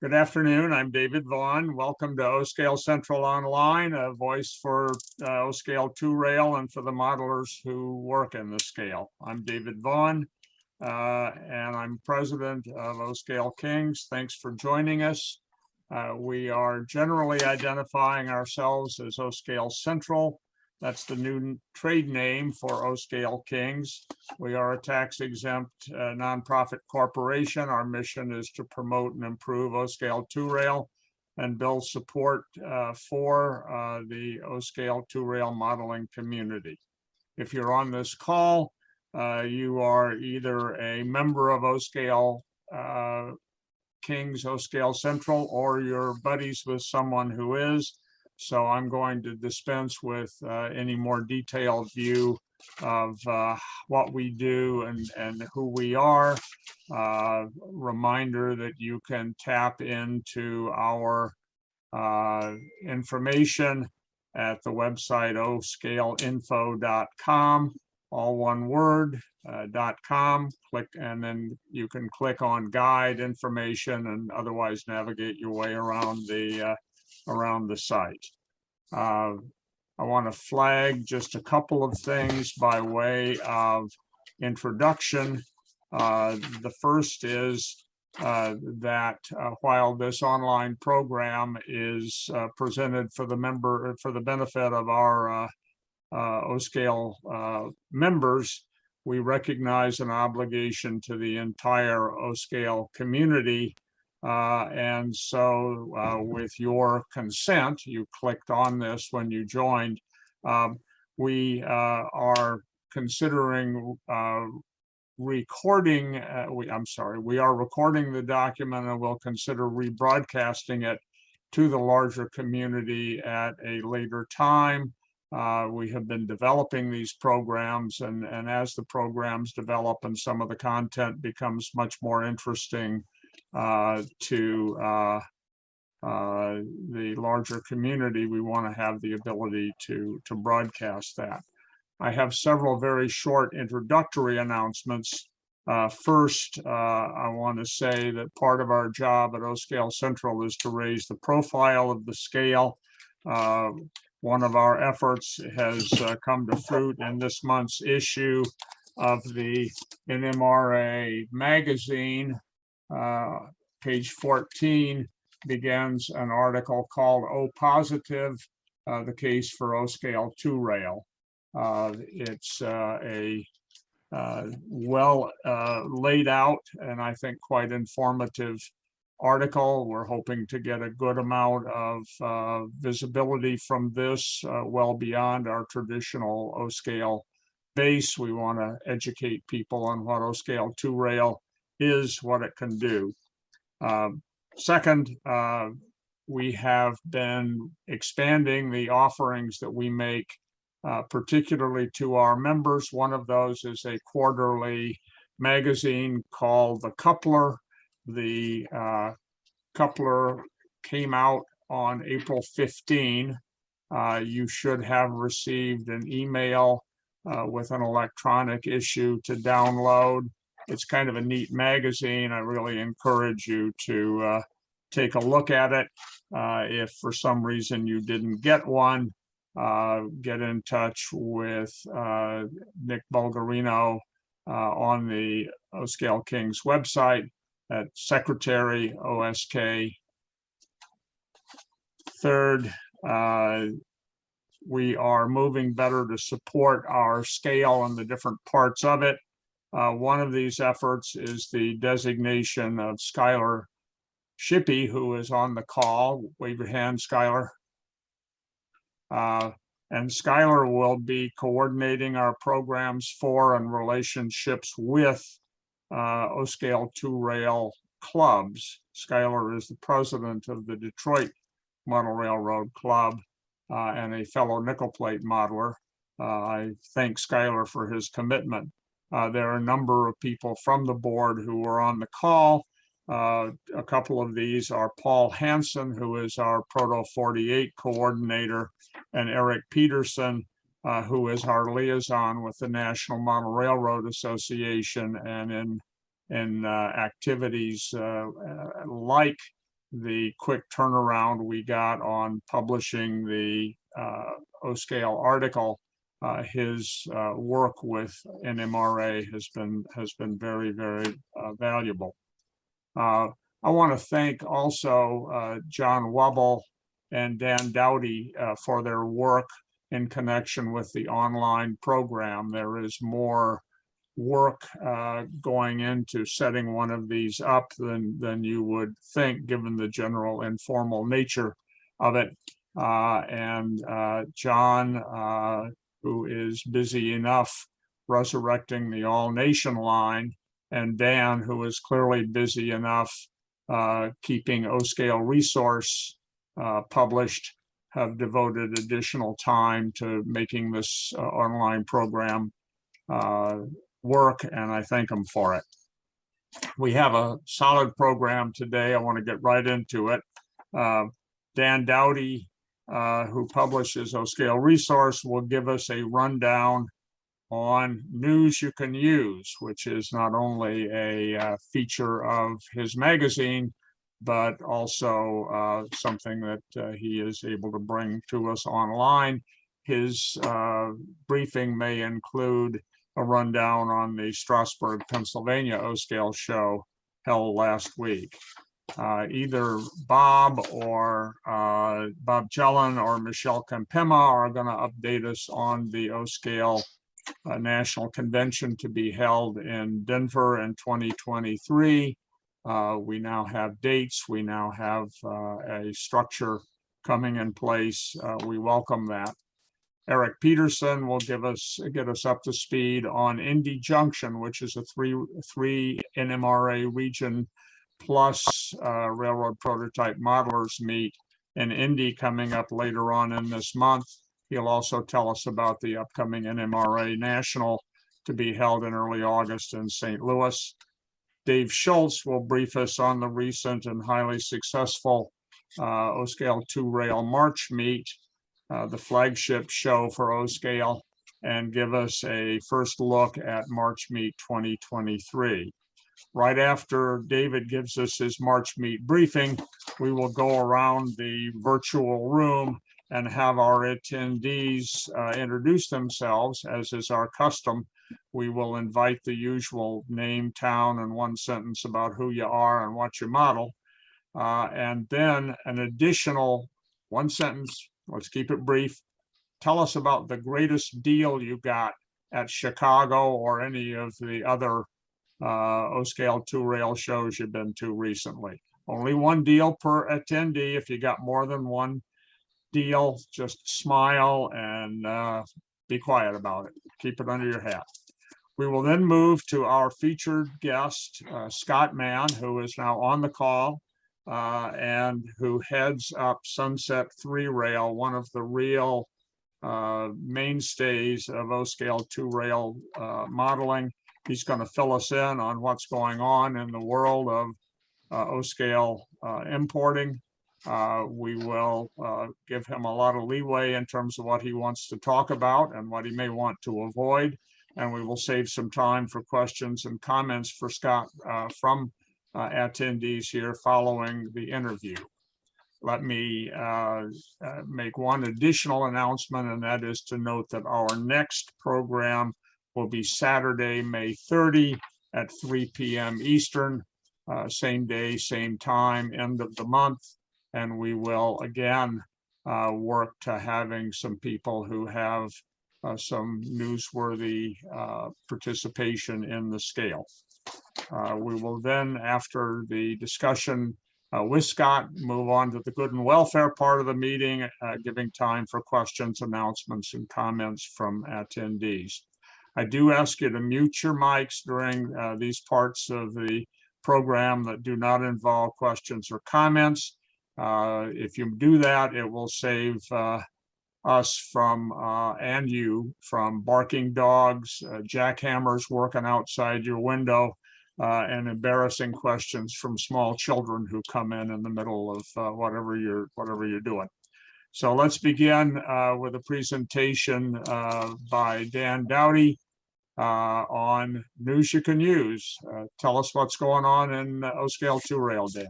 Good afternoon. I'm David Vaughn. Welcome to O-Scale Central Online, a voice for O-Scale 2 Rail and for the modelers who work in the scale. I'm David Vaughn, and I'm president of O-Scale Kings. Thanks for joining us. We are generally identifying ourselves as O-Scale Central. That's the new trade name for O-Scale Kings. We are a tax-exempt nonprofit corporation. Our mission is to promote and improve O-Scale 2 Rail and build support for the O-Scale 2 Rail modeling community. If you're on this call, you are either a member of O-Scale Kings, O-Scale Central, or you're buddies with someone who is. So I'm going to dispense with any more detailed view of what we do and who we are. Reminder that you can tap into our information at the website oscaleinfo.com, all one word, .com. Click, and then you can click on guide information and otherwise navigate your way around the site. I want to flag just a couple of things by way of introduction. The first is that while this online program is presented for the benefit of our O-Scale members, we recognize an obligation to the entire O-Scale community. And so with your consent, you clicked on this when you joined, we are considering recording, we are recording the document and we'll consider rebroadcasting it to the larger community at a later time. We have been developing these programs, and as the programs develop and some of the content becomes much more interesting to the larger community, we want to have the ability to broadcast that. I have several very short introductory announcements. First, I want to say that part of our job at O-Scale Central is to raise the profile of the scale. One of our efforts has come to fruit in this month's issue of the NMRA magazine. Page 14 begins an article called O Positive, the case for O-Scale 2 Rail. It's a well laid out and I think quite informative article. We're hoping to get a good amount of visibility from this, well beyond our traditional O-Scale base. We want to educate people on what O-Scale 2 Rail is, what it can do. Second, we have been expanding the offerings that we make, particularly to our members. One of those is a quarterly magazine called The Coupler. The Coupler came out on April 15. You should have received an email with an electronic issue to download. It's kind of a neat magazine. I really encourage you to take a look at it. If for some reason you didn't get one, get in touch with Nick Bulgarino on the O-Scale Kings website at Secretary OSK. Third, we are moving better to support our scale and the different parts of it. One of these efforts is the designation of Skylar Shippey, who is on the call. Wave your hand, Skylar. And Skylar will be coordinating our programs for and relationships with O-Scale 2 Rail clubs. Skylar is the president of the Detroit Model Railroad Club and a fellow nickel plate modeler. I thank Skylar for his commitment. There are a number of people from the board who are on the call. A couple of these are Paul Hansen, who is our Proto 48 coordinator, and Eric Peterson, who is our liaison with the National Model Railroad Association, and in activities like the quick turnaround we got on publishing the O-Scale article. His work with NMRA has been very, very valuable. I want to thank also John Wubble and Dan Dowdy for their work in connection with the online program. There is more work going into setting one of these up than you would think, given the general informal nature of it. John, who is busy enough resurrecting the All Nation line, and Dan, who is clearly busy enough keeping O-Scale Resource published, have devoted additional time to making this online program work, and I thank them for it. We have a solid program today. I want to get right into it. Dan Dowdy, who publishes O-Scale Resource, will give us a rundown on News You Can Use, which is not only a feature of his magazine, but also something that he is able to bring to us online. His briefing may include a rundown on the Strasburg, Pennsylvania O-Scale show held last week. Either Bob Jelen or Michelle Kempema are going to update us on the O-Scale National Convention to be held in Denver in 2023. We now have dates. We now have a structure coming in place. We welcome that. Eric Peterson will get us up to speed on Indy Junction, which is a three NMRA region plus railroad prototype modelers meet in Indy coming up later on in this month. He'll also tell us about the upcoming NMRA National to be held in early August in St. Louis. Dave Schultz will brief us on the recent and highly successful O-Scale 2-Rail March meet, the flagship show for O-Scale, and give us a first look at March Meet 2023. Right after David gives us his March Meet briefing, we will go around the virtual room and have our attendees introduce themselves, as is our custom. We will invite the usual name, town, and one sentence about who you are and what you model. And then an additional one sentence, let's keep it brief. Tell us about the greatest deal you got at Chicago or any of the other O-Scale 2-Rail shows you've been to recently. Only one deal per attendee. If you got more than one deal, just smile and be quiet about it. Keep it under your hat. We will then move to our featured guest, Scott Mann, who is now on the call and who heads up Sunset 3-Rail, one of the real mainstays of O-Scale 2-Rail modeling. He's going to fill us in on what's going on in the world of O-Scale importing. We will give him a lot of leeway in terms of what he wants to talk about and what he may want to avoid. And we will save some time for questions and comments for Scott from attendees here following the interview. Let me make one additional announcement, and that is to note that our next program will be Saturday, May 30 at 3 p.m. Eastern, same day, same time, end of the month. And we will again work to having some people who have some newsworthy participation in the scale. We will then, after the discussion with Scott, move on to the good and welfare part of the meeting, giving time for questions, announcements, and comments from attendees. I do ask you to mute your mics during these parts of the program that do not involve questions or comments. If you do that, it will save us from and you from barking dogs, jackhammers working outside your window, and embarrassing questions from small children who come in the middle of whatever you're doing. So let's begin with a presentation by Dan Dowdy on News You Can Use. Tell us what's going on in O-Scale 2-Rail, Dan.